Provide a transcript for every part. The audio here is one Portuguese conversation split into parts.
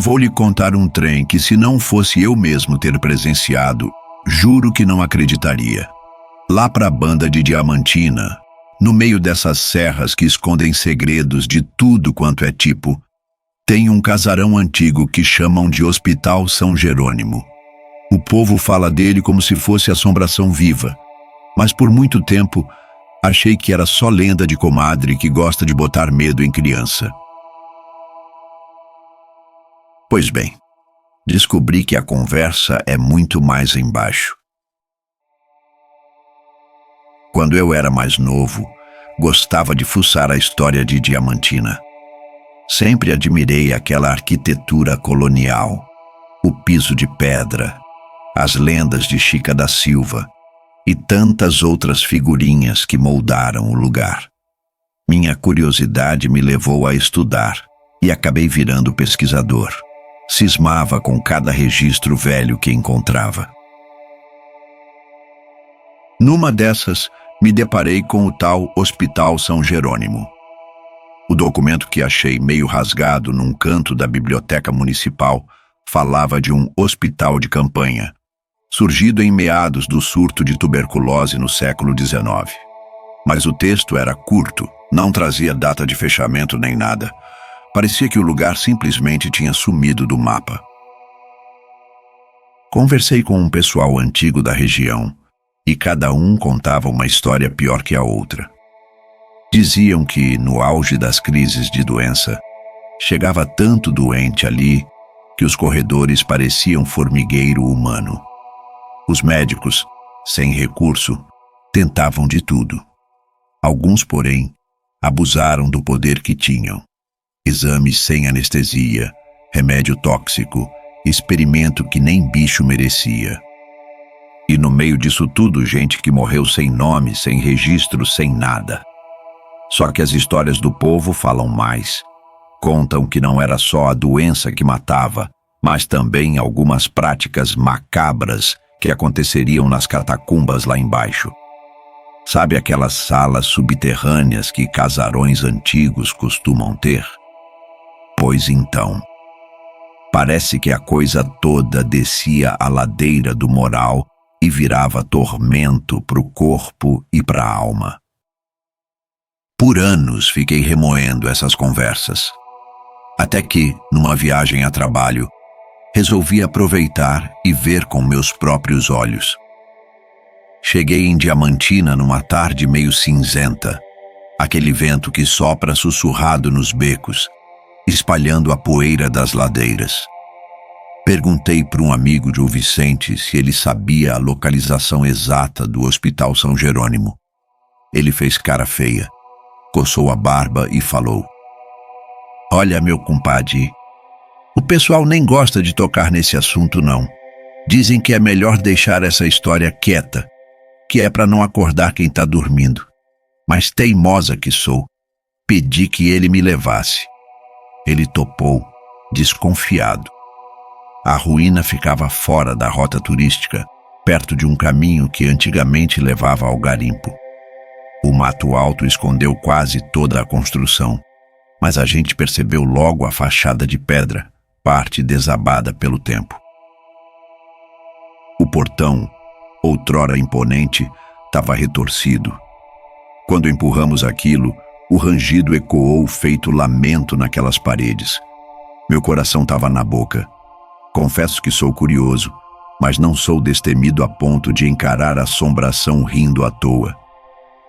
vou lhe contar um trem que, se não fosse eu mesmo ter presenciado, juro que não acreditaria. Lá para a banda de Diamantina, no meio dessas serras que escondem segredos de tudo quanto é tipo, tem um casarão antigo que chamam de Hospital São Jerônimo. O povo fala dele como se fosse assombração viva, mas por muito tempo achei que era só lenda de comadre que gosta de botar medo em criança. Pois bem, descobri que a conversa é muito mais embaixo. Quando eu era mais novo, gostava de fuçar a história de Diamantina. Sempre admirei aquela arquitetura colonial, o piso de pedra, as lendas de Chica da Silva e tantas outras figurinhas que moldaram o lugar. Minha curiosidade me levou a estudar e acabei virando pesquisador. Cismava com cada registro velho que encontrava. Numa dessas, me deparei com o tal Hospital São Jerônimo. O documento que achei meio rasgado num canto da biblioteca municipal falava de um hospital de campanha, surgido em meados do surto de tuberculose no século XIX. Mas o texto era curto, não trazia data de fechamento nem nada. Parecia que o lugar simplesmente tinha sumido do mapa. Conversei com um pessoal antigo da região e cada um contava uma história pior que a outra. Diziam que, no auge das crises de doença, chegava tanto doente ali que os corredores pareciam formigueiro humano. Os médicos, sem recurso, tentavam de tudo. Alguns, porém, abusaram do poder que tinham. Exames sem anestesia, remédio tóxico, experimento que nem bicho merecia. E no meio disso tudo, gente que morreu sem nome, sem registro, sem nada. Só que as histórias do povo falam mais. Contam que não era só a doença que matava, mas também algumas práticas macabras que aconteceriam nas catacumbas lá embaixo. Sabe aquelas salas subterrâneas que casarões antigos costumam ter? Pois então, parece que a coisa toda descia a ladeira do moral e virava tormento para o corpo e para a alma. Por anos fiquei remoendo essas conversas, até que, numa viagem a trabalho, resolvi aproveitar e ver com meus próprios olhos. Cheguei em Diamantina numa tarde meio cinzenta, aquele vento que sopra sussurrado nos becos, espalhando a poeira das ladeiras. Perguntei para um amigo de Vicente se ele sabia a localização exata do Hospital São Jerônimo. Ele fez cara feia, coçou a barba e falou: "Olha, meu compadre, o pessoal nem gosta de tocar nesse assunto, não. Dizem que é melhor deixar essa história quieta, que é para não acordar quem está dormindo. Mas teimosa que sou, pedi que ele me levasse. Ele topou, desconfiado. A ruína ficava fora da rota turística, perto de um caminho que antigamente levava ao garimpo. O mato alto escondeu quase toda a construção, mas a gente percebeu logo a fachada de pedra, parte desabada pelo tempo. O portão, outrora imponente, estava retorcido. Quando empurramos aquilo, o rangido ecoou feito lamento naquelas paredes. Meu coração estava na boca. Confesso que sou curioso, mas não sou destemido a ponto de encarar a assombração rindo à toa.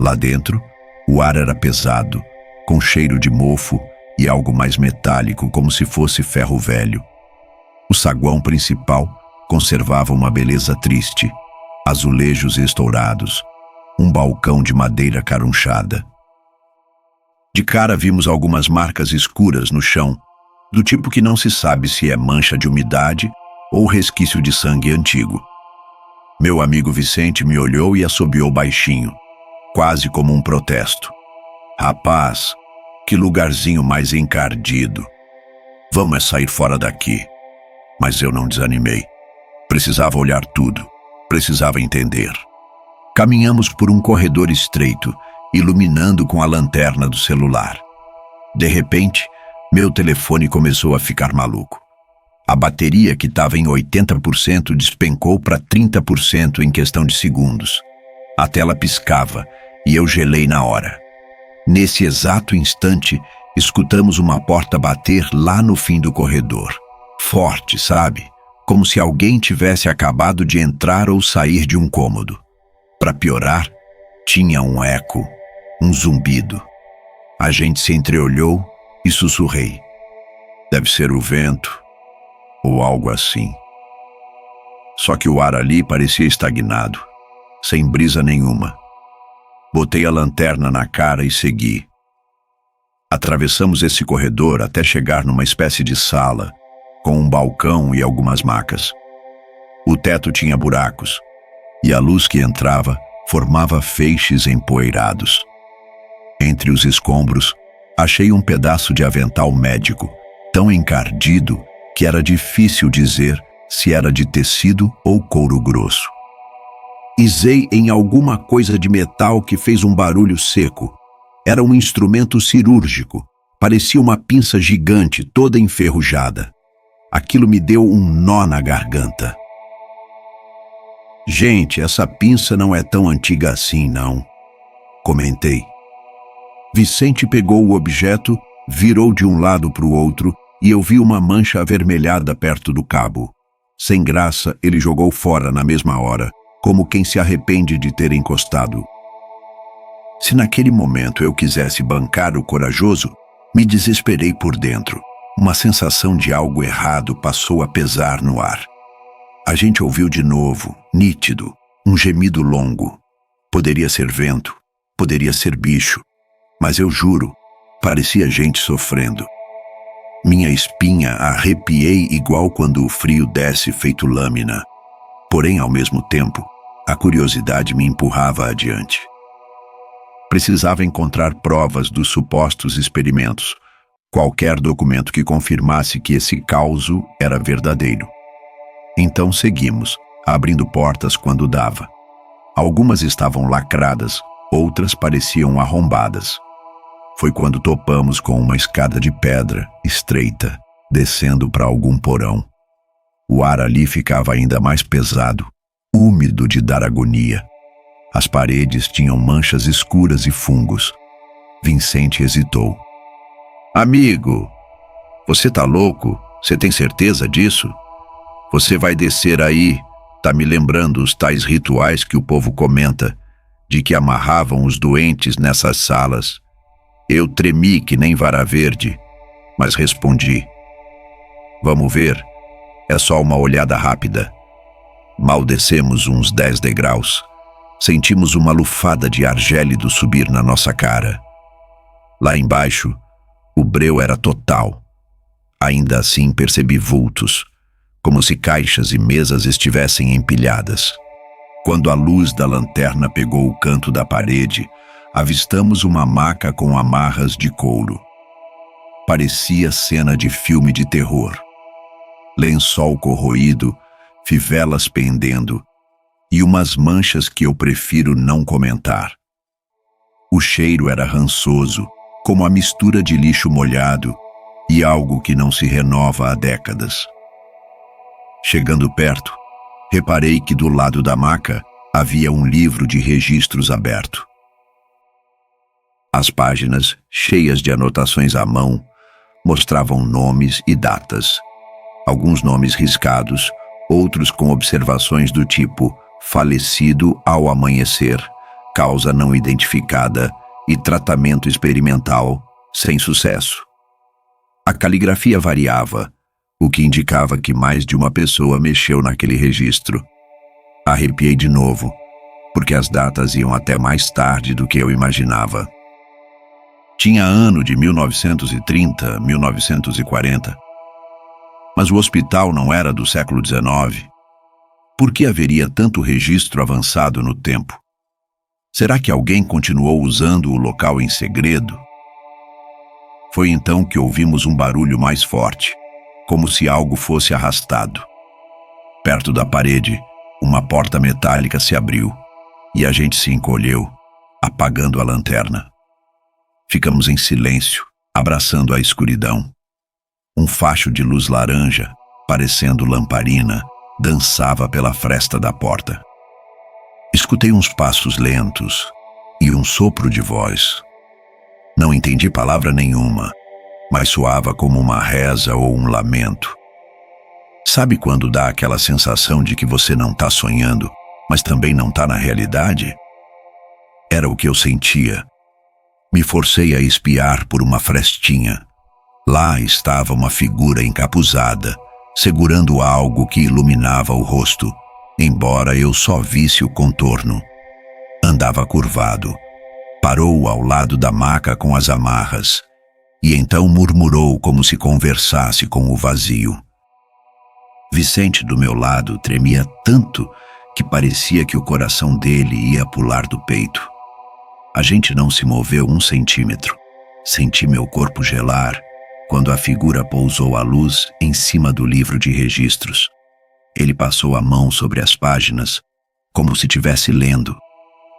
Lá dentro, o ar era pesado, com cheiro de mofo e algo mais metálico, como se fosse ferro velho. O saguão principal conservava uma beleza triste, azulejos estourados, um balcão de madeira carunchada. De cara vimos algumas marcas escuras no chão, do tipo que não se sabe se é mancha de umidade ou resquício de sangue antigo. Meu amigo Vicente me olhou e assobiou baixinho, quase como um protesto. "Rapaz, que lugarzinho mais encardido. Vamos sair fora daqui." Mas eu não desanimei. Precisava olhar tudo, precisava entender. Caminhamos por um corredor estreito, iluminando com a lanterna do celular. De repente, meu telefone começou a ficar maluco. A bateria, que estava em 80%, despencou para 30% em questão de segundos. A tela piscava e eu gelei na hora. Nesse exato instante, escutamos uma porta bater lá no fim do corredor. Forte, sabe? Como se alguém tivesse acabado de entrar ou sair de um cômodo. Para piorar, tinha um eco, um zumbido. A gente se entreolhou e sussurrei. Deve ser o vento, ou algo assim. Só que o ar ali parecia estagnado, sem brisa nenhuma. Botei a lanterna na cara e segui. Atravessamos esse corredor até chegar numa espécie de sala, com um balcão e algumas macas. O teto tinha buracos, e a luz que entrava formava feixes empoeirados. Entre os escombros, achei um pedaço de avental médico, tão encardido que era difícil dizer se era de tecido ou couro grosso. Pisei em alguma coisa de metal que fez um barulho seco. Era um instrumento cirúrgico. Parecia uma pinça gigante, toda enferrujada. Aquilo me deu um nó na garganta. Gente, essa pinça não é tão antiga assim, não, comentei. Vicente pegou o objeto, virou de um lado para o outro e eu vi uma mancha avermelhada perto do cabo. Sem graça, ele jogou fora na mesma hora, como quem se arrepende de ter encostado. Se naquele momento eu quisesse bancar o corajoso, me desesperei por dentro. Uma sensação de algo errado passou a pesar no ar. A gente ouviu de novo, nítido, um gemido longo. Poderia ser vento, poderia ser bicho, mas eu juro, parecia gente sofrendo. Minha espinha arrepiei igual quando o frio desce feito lâmina. Porém, ao mesmo tempo, a curiosidade me empurrava adiante. Precisava encontrar provas dos supostos experimentos, qualquer documento que confirmasse que esse causo era verdadeiro. Então seguimos, abrindo portas quando dava. Algumas estavam lacradas, outras pareciam arrombadas. Foi quando topamos com uma escada de pedra, estreita, descendo para algum porão. O ar ali ficava ainda mais pesado, úmido de dar agonia. As paredes tinham manchas escuras e fungos. Vicente hesitou. Amigo, você tá louco? Você tem certeza disso? Você vai descer aí, tá me lembrando os tais rituais que o povo comenta, de que amarravam os doentes nessas salas. Eu tremi que nem vara verde, mas respondi. Vamos ver, é só uma olhada rápida. Mal descemos uns 10 degraus. Sentimos uma lufada de ar gélido subir na nossa cara. Lá embaixo, o breu era total. Ainda assim percebi vultos, como se caixas e mesas estivessem empilhadas. Quando a luz da lanterna pegou o canto da parede, avistamos uma maca com amarras de couro. Parecia cena de filme de terror. Lençol corroído, fivelas pendendo e umas manchas que eu prefiro não comentar. O cheiro era rançoso, como a mistura de lixo molhado e algo que não se renova há décadas. Chegando perto, reparei que do lado da maca havia um livro de registros aberto. As páginas, cheias de anotações à mão, mostravam nomes e datas. Alguns nomes riscados, outros com observações do tipo falecido ao amanhecer, causa não identificada e tratamento experimental sem sucesso. A caligrafia variava, o que indicava que mais de uma pessoa mexeu naquele registro. Arrepiei de novo, porque as datas iam até mais tarde do que eu imaginava. Tinha ano de 1930, 1940. Mas o hospital não era do século XIX. Por que haveria tanto registro avançado no tempo? Será que alguém continuou usando o local em segredo? Foi então que ouvimos um barulho mais forte, como se algo fosse arrastado. Perto da parede, uma porta metálica se abriu e a gente se encolheu, apagando a lanterna. Ficamos em silêncio, abraçando a escuridão. Um facho de luz laranja, parecendo lamparina, dançava pela fresta da porta. Escutei uns passos lentos e um sopro de voz. Não entendi palavra nenhuma, mas soava como uma reza ou um lamento. Sabe quando dá aquela sensação de que você não está sonhando, mas também não está na realidade? Era o que eu sentia. Me forcei a espiar por uma frestinha. Lá estava uma figura encapuzada, segurando algo que iluminava o rosto, embora eu só visse o contorno. Andava curvado. Parou ao lado da maca com as amarras, e então murmurou como se conversasse com o vazio. Vicente, do meu lado, tremia tanto que parecia que o coração dele ia pular do peito. A gente não se moveu 1 centímetro. Senti meu corpo gelar quando a figura pousou a luz em cima do livro de registros. Ele passou a mão sobre as páginas, como se estivesse lendo,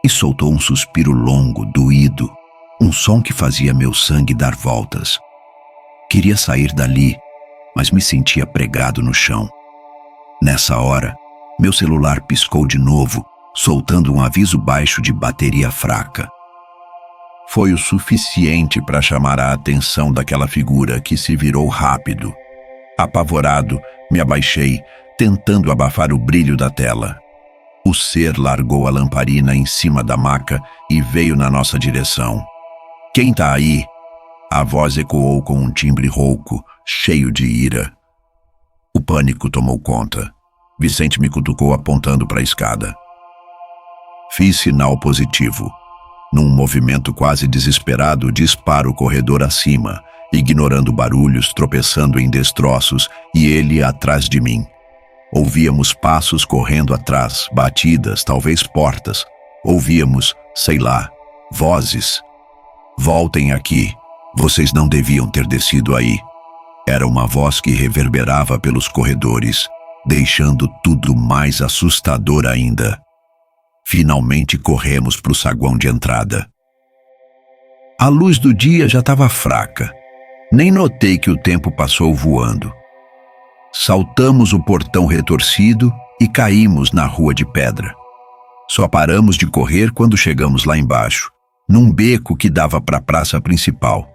e soltou um suspiro longo, doído, um som que fazia meu sangue dar voltas. Queria sair dali, mas me sentia pregado no chão. Nessa hora, meu celular piscou de novo, soltando um aviso baixo de bateria fraca. Foi o suficiente para chamar a atenção daquela figura que se virou rápido. Apavorado, me abaixei, tentando abafar o brilho da tela. O ser largou a lamparina em cima da maca e veio na nossa direção. "Quem tá aí?" A voz ecoou com um timbre rouco, cheio de ira. O pânico tomou conta. Vicente me cutucou apontando para a escada. Fiz sinal positivo. Num movimento quase desesperado, disparo o corredor acima, ignorando barulhos, tropeçando em destroços, e ele atrás de mim. Ouvíamos passos correndo atrás, batidas, talvez portas. Ouvíamos, sei lá, vozes. "Voltem aqui. Vocês não deviam ter descido aí." Era uma voz que reverberava pelos corredores, deixando tudo mais assustador ainda. Finalmente corremos para o saguão de entrada. A luz do dia já estava fraca. Nem notei que o tempo passou voando. Saltamos o portão retorcido e caímos na rua de pedra. Só paramos de correr quando chegamos lá embaixo, num beco que dava para a praça principal.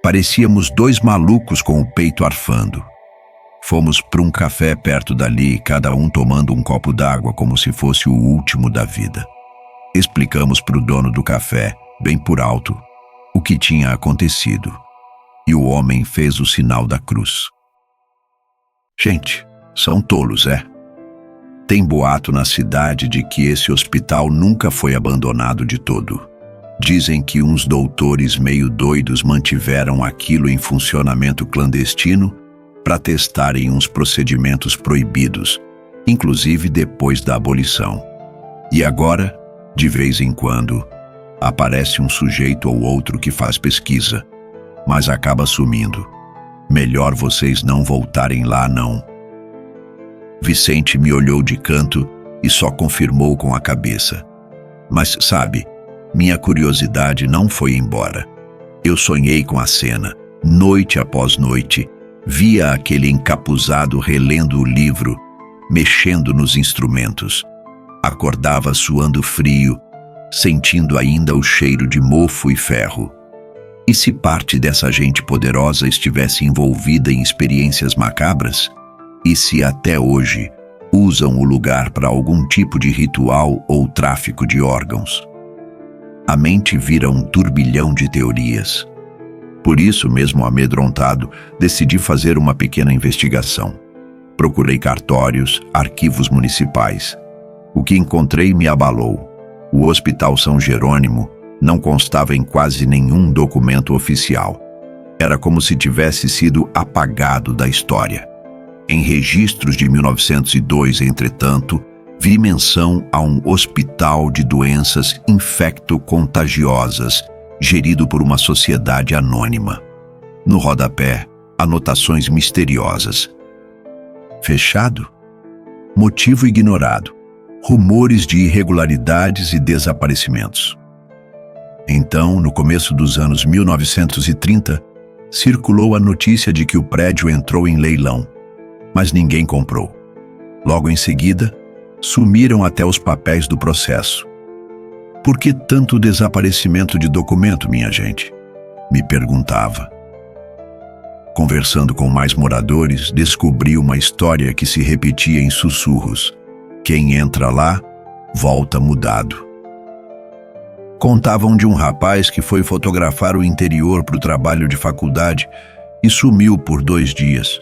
Parecíamos 2 malucos com o peito arfando. Fomos para um café perto dali, cada um tomando um copo d'água como se fosse o último da vida. Explicamos para o dono do café, bem por alto, o que tinha acontecido. E o homem fez o sinal da cruz. Gente, são tolos, é? Tem boato na cidade de que esse hospital nunca foi abandonado de todo. Dizem que uns doutores meio doidos mantiveram aquilo em funcionamento clandestino para testarem uns procedimentos proibidos, inclusive depois da abolição. E agora, de vez em quando, aparece um sujeito ou outro que faz pesquisa, mas acaba sumindo. Melhor vocês não voltarem lá, não. Vicente me olhou de canto e só confirmou com a cabeça. Mas, sabe, minha curiosidade não foi embora. Eu sonhei com a cena, noite após noite, via aquele encapuzado relendo o livro, mexendo nos instrumentos. Acordava suando frio, sentindo ainda o cheiro de mofo e ferro. E se parte dessa gente poderosa estivesse envolvida em experiências macabras? E se até hoje usam o lugar para algum tipo de ritual ou tráfico de órgãos? A mente vira um turbilhão de teorias. Por isso, mesmo amedrontado, decidi fazer uma pequena investigação. Procurei cartórios, arquivos municipais. O que encontrei me abalou. O Hospital São Jerônimo não constava em quase nenhum documento oficial. Era como se tivesse sido apagado da história. Em registros de 1902, entretanto, vi menção a um hospital de doenças infecto-contagiosas, gerido por uma sociedade anônima. No rodapé, anotações misteriosas. Fechado? Motivo ignorado. Rumores de irregularidades e desaparecimentos. Então, no começo dos anos 1930, circulou a notícia de que o prédio entrou em leilão. mas ninguém comprou. Logo em seguida, sumiram até os papéis do processo. Por que tanto desaparecimento de documento, minha gente? Me perguntava. Conversando com mais moradores, descobri uma história que se repetia em sussurros. Quem entra lá, volta mudado. Contavam de um rapaz que foi fotografar o interior para o trabalho de faculdade e sumiu por 2 dias.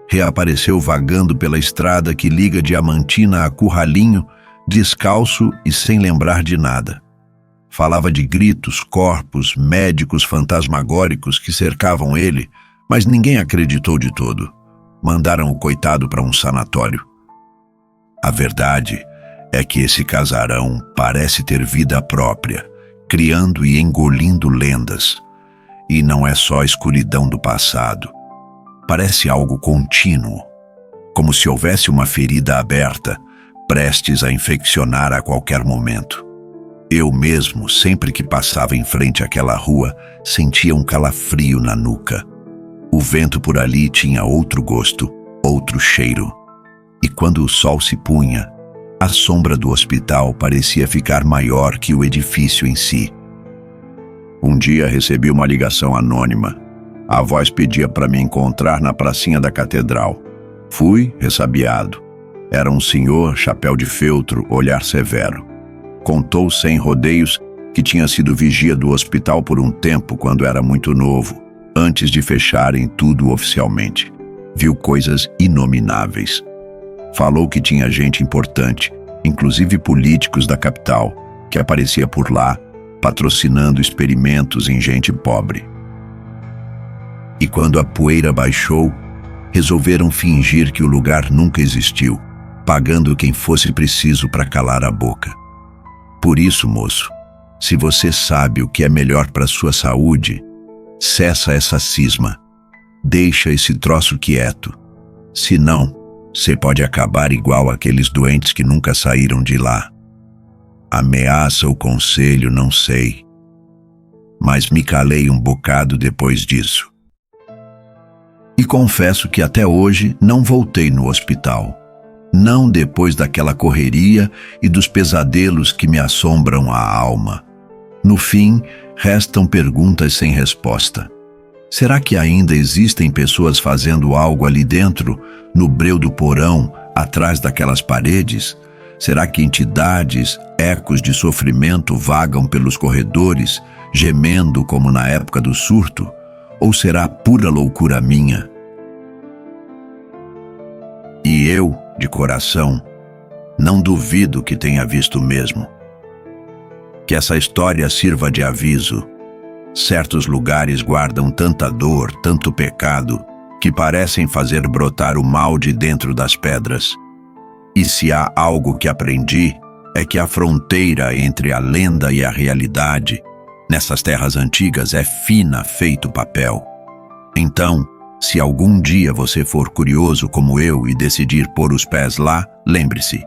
Reapareceu vagando pela estrada que liga Diamantina a Curralinho, descalço e sem lembrar de nada. Falava de gritos, corpos, médicos fantasmagóricos que cercavam ele, mas ninguém acreditou de todo. Mandaram o coitado para um sanatório. A verdade é que esse casarão parece ter vida própria, criando e engolindo lendas. E não é só a escuridão do passado. Parece algo contínuo, como se houvesse uma ferida aberta, prestes a infeccionar a qualquer momento. Eu mesmo, sempre que passava em frente àquela rua, sentia um calafrio na nuca. O vento por ali tinha outro gosto, outro cheiro. E quando o sol se punha, a sombra do hospital parecia ficar maior que o edifício em si. Um dia recebi uma ligação anônima. A voz pedia para me encontrar na pracinha da catedral. Fui, ressabiado. Era um senhor, chapéu de feltro, olhar severo. Contou sem rodeios que tinha sido vigia do hospital por um tempo quando era muito novo, antes de fecharem tudo oficialmente. Viu coisas inomináveis. Falou que tinha gente importante, inclusive políticos da capital, que aparecia por lá, patrocinando experimentos em gente pobre. E quando a poeira baixou, resolveram fingir que o lugar nunca existiu, pagando quem fosse preciso para calar a boca. Por isso, moço, se você sabe o que é melhor para sua saúde, cessa essa cisma. Deixa esse troço quieto. Senão, você pode acabar igual aqueles doentes que nunca saíram de lá. Ameaça o conselho, não sei. Mas me calei um bocado depois disso. E confesso que até hoje não voltei no hospital. Não depois daquela correria e dos pesadelos que me assombram a alma. No fim, restam perguntas sem resposta. Será que ainda existem pessoas fazendo algo ali dentro, no breu do porão, atrás daquelas paredes? Será que entidades, ecos de sofrimento vagam pelos corredores, gemendo como na época do surto? Ou será pura loucura minha? E eu, de coração, não duvido que tenha visto mesmo. Que essa história sirva de aviso. Certos lugares guardam tanta dor, tanto pecado, que parecem fazer brotar o mal de dentro das pedras. E se há algo que aprendi, é que a fronteira entre a lenda e a realidade, nessas terras antigas, é fina feito papel. Então, se algum dia você for curioso como eu e decidir pôr os pés lá, lembre-se.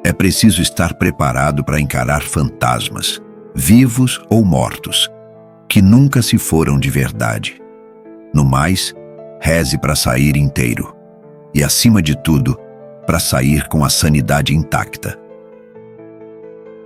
É preciso estar preparado para encarar fantasmas, vivos ou mortos, que nunca se foram de verdade. No mais, reze para sair inteiro. E, acima de tudo, para sair com a sanidade intacta.